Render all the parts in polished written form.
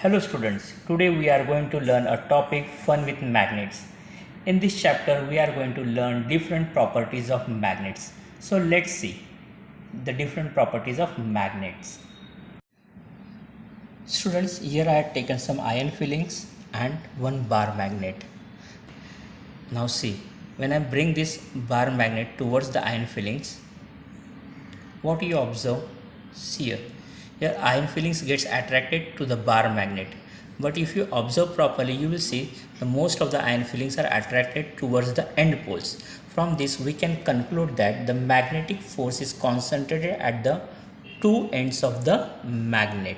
Hello students, today we are going to learn a topic fun with magnets. In this chapter we are going to learn different properties of magnets. So let's see the different properties of magnets. Students, here I have taken some iron fillings and one bar magnet. Now see, when I bring this bar magnet towards the iron fillings, what you observe? See here iron fillings gets attracted to the bar magnet, but if you observe properly you will see the most of the iron fillings are attracted towards the end poles. From this we can conclude that the magnetic force is concentrated at the two ends of the magnet.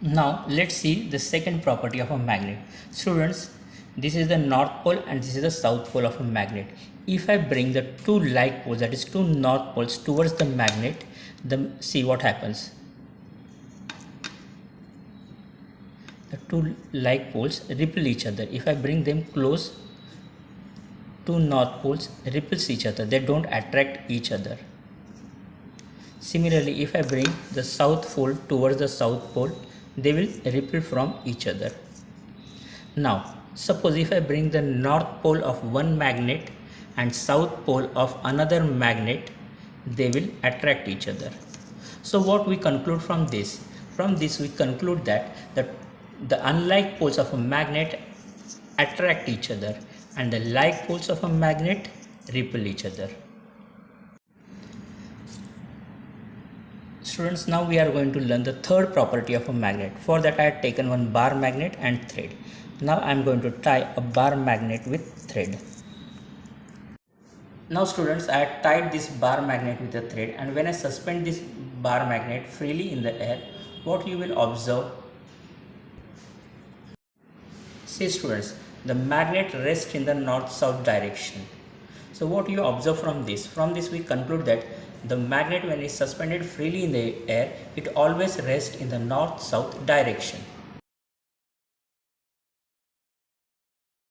Now let's see the second property of a magnet. Students, this is the north pole and this is the south pole of a magnet. If I bring the two like poles, that is two north poles, towards the magnet, then see what happens. The two like poles repel each other. If I bring them close, two north poles repels each other. They don't attract each other. Similarly, if I bring the south pole towards the south pole, they will repel from each other. Now, suppose if I bring the north pole of one magnet and south pole of another magnet, they will attract each other. So what we conclude from this? From this we conclude that the unlike poles of a magnet attract each other and the like poles of a magnet repel each other. Students, now we are going to learn the third property of a magnet. For that I have taken one bar magnet and thread. Now I am going to tie a bar magnet with thread. Now students, I have tied this bar magnet with a thread, and when I suspend this bar magnet freely in the air, what you will observe? See students, the magnet rests in the north-south direction. So what you observe from this? From this we conclude that the magnet, when it is suspended freely in the air, it always rests in the north-south direction.